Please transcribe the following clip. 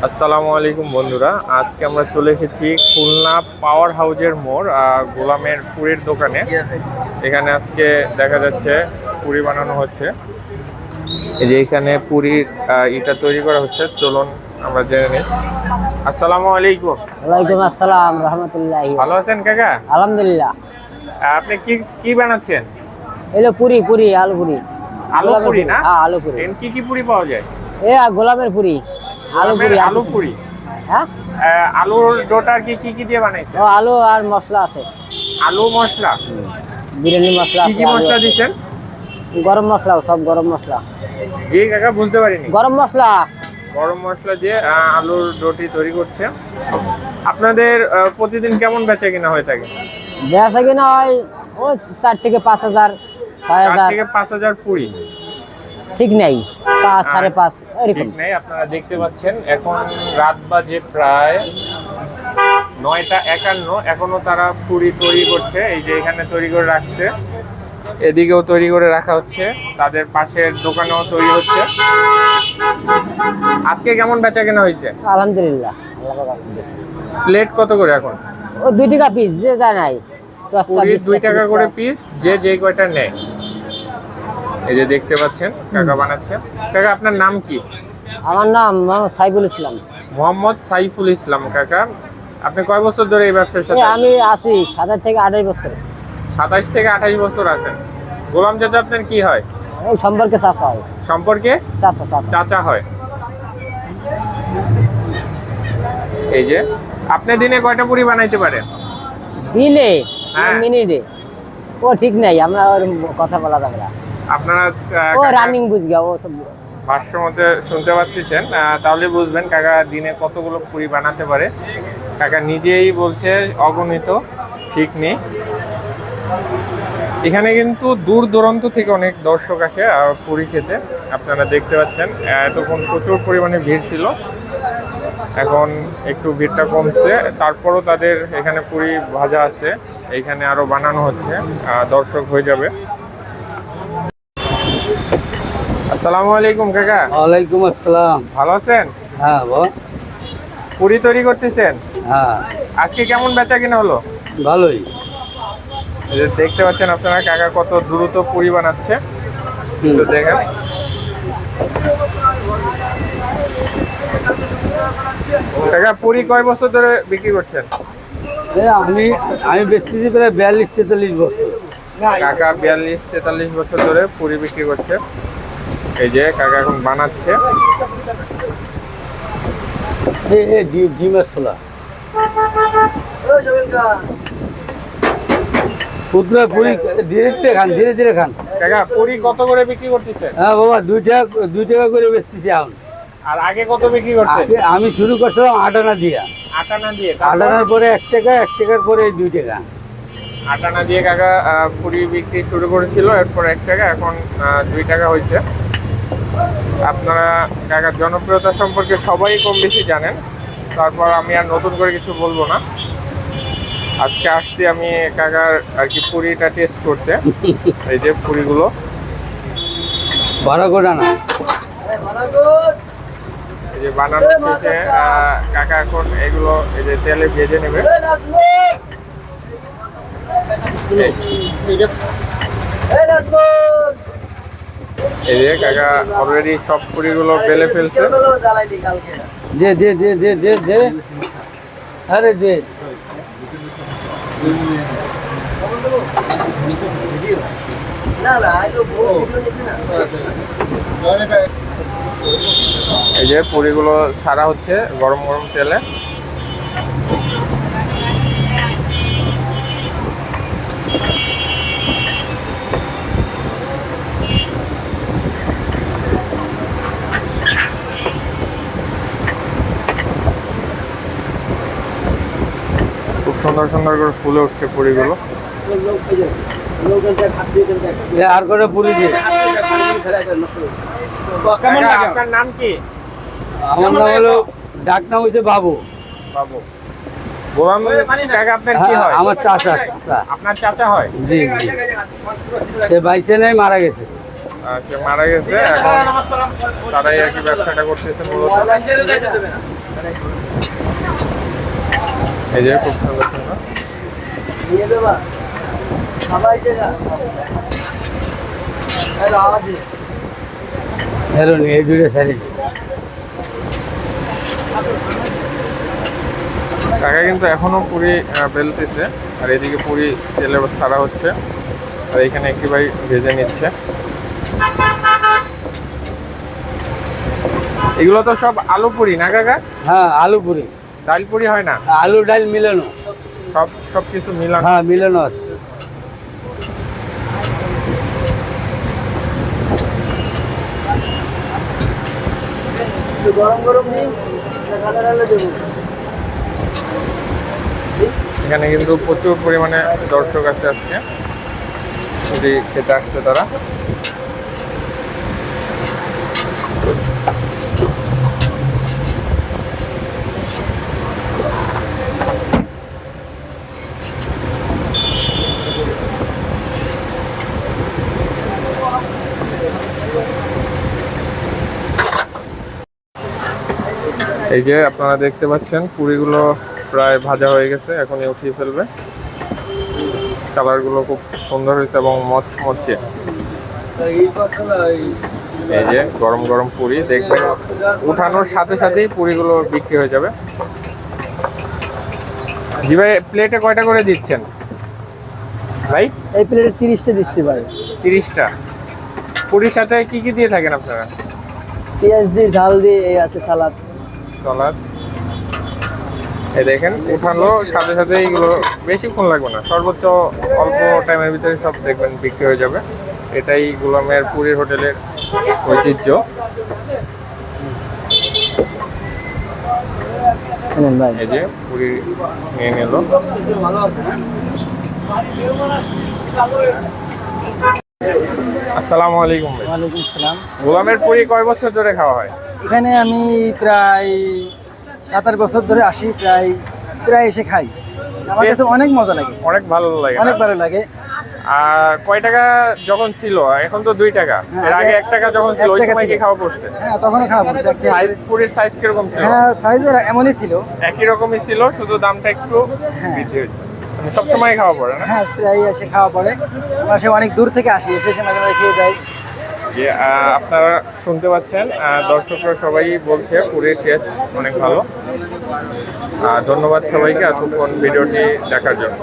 আসসালামু আলাইকুম বন্ধুরা, আজকে আমরা চলে এসেছি খুলনা পাওয়ার হাউজের মোড় গোলামের পুরীর দোকানে। এখানে আজকে দেখা যাচ্ছে পুরি বানানো হচ্ছে। এই যে এখানে পুরীর ইটা তৈরি করা হচ্ছে, চলুন আমরা জেনে নিই। আসসালামু আলাইকুম। ওয়ালাইকুম আসসালাম রহমতুল্লাহি। ভালো আছেন কাকা? আলহামদুলিল্লাহ। আপনি কি কি বানাচ্ছেন? এলো পুরি, আলু পুরি। আলু পুরি না? হ্যাঁ, আলু পুরি। কি কি পুরি পাওয়া যায়? গোলামের পুরি, আলু পুরি। আলু পুরি। হ্যাঁ, আলুর ডোটা কি কি দিয়ে বানাইছেন? আলু আর মশলা আছে। আলু মশলা, বিরিয়ানি মশলা কি আছে। কি মশলা দিচ্ছেন? গরম মশলা, সব গরম মশলা। জি কাকা, বুঝতে পারিনি। গরম মশলা। গরম মশলা দিয়ে আলুর রুটি তৈরি করছে। আপনাদের প্রতিদিন কেমন বেচা কিনা হয়ে থাকে? বেচা কিনা হয় ও 4 থেকে 5,000, 6,000 থেকে 5,000 পুরি। ঠিক নেই, 5, 5.5 এরকম। ঠিক নেই। আপনারা দেখতে পাচ্ছেন এখন রাত বাজে প্রায় 9টা 51। এখনো তারা পুরি তৈরি করছে। এই যে এখানে তৈরি করে রাখছে, এদিকেও তৈরি করে রাখা হচ্ছে, তাদের পাশের দোকানেও তৈরি হচ্ছে। আজকে কেমন বেচা কেনা হয়েছে? আলহামদুলিল্লাহ, আল্লাহ পাক দিয়েছে। প্লেট কত করে এখন? ও 2 টাকা পিস, যে যায় নাই 10 টাকা, পুরি 20 2 টাকা করে টাকা। পিস, যে কয়টা নেয়। এই যে দেখতে পাচ্ছেন কাকা বানাচ্ছে। কাকা, আপনার নাম কি? আমার নাম মোহাম্মদ সাইফুল ইসলাম। মোহাম্মদ সাইফুল ইসলাম। কাকা, আপনি কয় বছর ধরে এই ব্যবসার সাথে? আমি আছি 27 থেকে 28 বছর। 27 থেকে 28 বছর আছেন। গোলাম চাচা আপনার কি হয়? এই সম্পর্কে চাচা হয়। সম্পর্কে চাচা। চাচা হয়। এই যে আপনি দিনে কয়টা পুরি বানাইতে পারেন? দিনে হ্যাঁ। মিনিটে ও ঠিক নাই, আমরা ওর কথা বলা যাবে না। আপনারা ও রানিং বুঝগা, ও সব ভাষ্য মতে শুনতে পাচ্ছেন, তাহলে বুঝবেন কাকা দিনে কতগুলো পুরি বানাতে পারে। কাকা নিজেই বলছে অগণিত, ঠিক নেই। এখানে কিন্তু দূর দূরান্ত থেকে অনেক দর্শক আসে পুরি খেতে। আপনারা দেখতে পাচ্ছেন এতক্ষণ প্রচুর পরিমাণে ভিড় ছিল, এখন একটু ভিড়টা কমছে। তারপরও তাদের এখানে পুরি ভাজা আছে, এইখানে আরো বানানো হচ্ছে, দর্শক হয়ে যাবে। আসসালামু আলাইকুম কাকা। ওয়ালাইকুম আসসালাম। ভালো আছেন? হ্যাঁ বল। পুরি তৈরি করতেছেন? হ্যাঁ, আজকে কেমন বেচা কিনা হলো? ভালোই। এই যে দেখতে পাচ্ছেন আপনারা কাকা কত দ্রুত পুরি বানাচ্ছে, তো দেখেন। কাকা, পুরি কয় বছর ধরে বিক্রি করছেন? আমি বেচতেছি প্রায় 42-43 বছর। কাকা 42-43 বছর ধরে পুরি বিক্রি করছে। এই যে কাকা এখন বানাচ্ছে। ডিমের ছোলা পুত্র পুরি ধীরে ধীরে খান। কাকা, পুরি কত করে বিক্রি করতেছে? হ্যাঁ বাবা, 2 টাকা করে বেচতেছি এখন। আর আগে কত বিক্রি করতেন? আমি শুরু করছিলাম 8 আনা দিয়ে। 8 আনা দিয়ে? 8 আনার পরে 1 টাকা, 1 টাকার পরে 2 টাকা। 8 আনা দিয়ে কাকা পুরি বিক্রি শুরু করেছিল, এরপর 1 টাকা, এখন 2 টাকা হয়েছে। আপনারা কাকার জনপ্রিয়তা সম্পর্কে সবাই কম বেশি জানেন, তারপর আমি আর নতুন করে কিছু বলবো না। আজকে আসছি আমি কাকার আর কি পুরিটা টেস্ট করতে। এই যে পুরিগুলো এই যে বানানো শেষে কাকা এখন এগুলো এই যে তেলে ভেজে নেবে। এই যে কাকা অলরেডি সব পুরিগুলো বেলে ফেলছে। দে আরে দে। এই যে পুরিগুলো ছাড়া হচ্ছে গরম গরম তেলে। খুব সুন্দর সুন্দর করে ফুলে উঠছে পুরিগুলো। আর করে পুরি দিয়ে। আপনার নাম কি? আমার নাম হলো, ডাক নাম হচ্ছে বাবু। বাবু। গোলাম কাকা আপনার কি হয়? আমার চাচা। আপনার চাচা হয়? জি। সে বাইসে নাই, মারা গেছে। সে মারা গেছে, এখন তারাই আর কি ব্যবসাটা করতেছে মূলত। এই যে খুব সুন্দর সুন্দর। হ্যালো এই দুটো শাড়ি কাকা কিন্তু এখনো পুরি বেলতেছে, আর এদিকে পুরি তেলে ছাড়া হচ্ছে, আর এখানে একটি ভাই ভেজে নিচ্ছে। এগুলো তো সব আলু পুরি না কাকা? হ্যাঁ আলু পুরি, ডাল পুরি হয় না? আলু ডাল মিলানো, সব কিছু মিলানো। হ্যাঁ মিলানো আছে। গরম গরম দিন দেবো। এখানে কিন্তু প্রচুর পরিমাণে দর্শক আছে আজকে, পুরি খেতে আসছে তারা। এই যে আপনারা দেখতে পাচ্ছেন পুরিগুলো প্রায় ভাজা হয়ে গেছে, এখনই উঠিয়ে ফেলবে। কালারগুলো খুব সুন্দর হয়েছে এবং মচমচে। এই যে গরম গরম পুরি, দেখবেন উঠানোর সাথে সাথেই পুরিগুলো বিক্রি হয়ে যাবে। জি ভাই, প্লেটে কয়টা করে দিচ্ছেন ভাই? এই প্লেটে 30টা দিচ্ছি ভাই। 30টা। পুরির সাথে কি কি দিয়ে থাকেন আপনারা? পেঁয়াজ দিয়ে, ঝাল দিয়ে, এই আছে সালাদ। সালাদ। এই দেখেন উঠানো সাথে সাথে এইগুলো বেশিক্ষণ লাগবে না, সর্বোচ্চ অল্প টাইমের ভিতরে সব দেখবেন বিক্রি হয়ে যাবে। এটাই গোলামের পুরীর হোটেলের ঐতিহ্য। এই যে পুরি নিয়ে নিল। আসসালামু আলাইকুম ভাই। ওয়ালাইকুম সালাম। গোলামের পুরি কয় বছর ধরে খাওয়া হয়? এখানে আমি প্রায় 7-8 বছর ধরে আসি, প্রায় এসে খাই। আমার কাছে অনেক মজা লাগে, অনেক ভালো লাগে। অনেক ভালো লাগে। আর কয় টাকা যখন ছিল? এখন তো 2 টাকা। এর আগে 1 টাকা যখন ছিল ওই সময় কি খাওয়া পড়ছে? হ্যাঁ তখনই খাওয়া পড়ছে। সাইজ, পুরির সাইজ কিরকম ছিল? হ্যাঁ সাইজ এমনই ছিল, একই রকমই ছিল, শুধু দামটা একটু বৃদ্ধি হয়েছে। মানে সব সময় খাওয়া পড়ে না? হ্যাঁ প্রায় এসে খাওয়া পড়ে। আমরা সে অনেক দূর থেকে আসি, এসে মাঝে মাঝে খেয়ে যাই। যে আপনারা শুনতে পাচ্ছেন, দর্শকরা সবাই বলছে পুরির টেস্ট অনেক ভালো। ধন্যবাদ সবাইকে এতক্ষণ ভিডিওটি দেখার জন্য।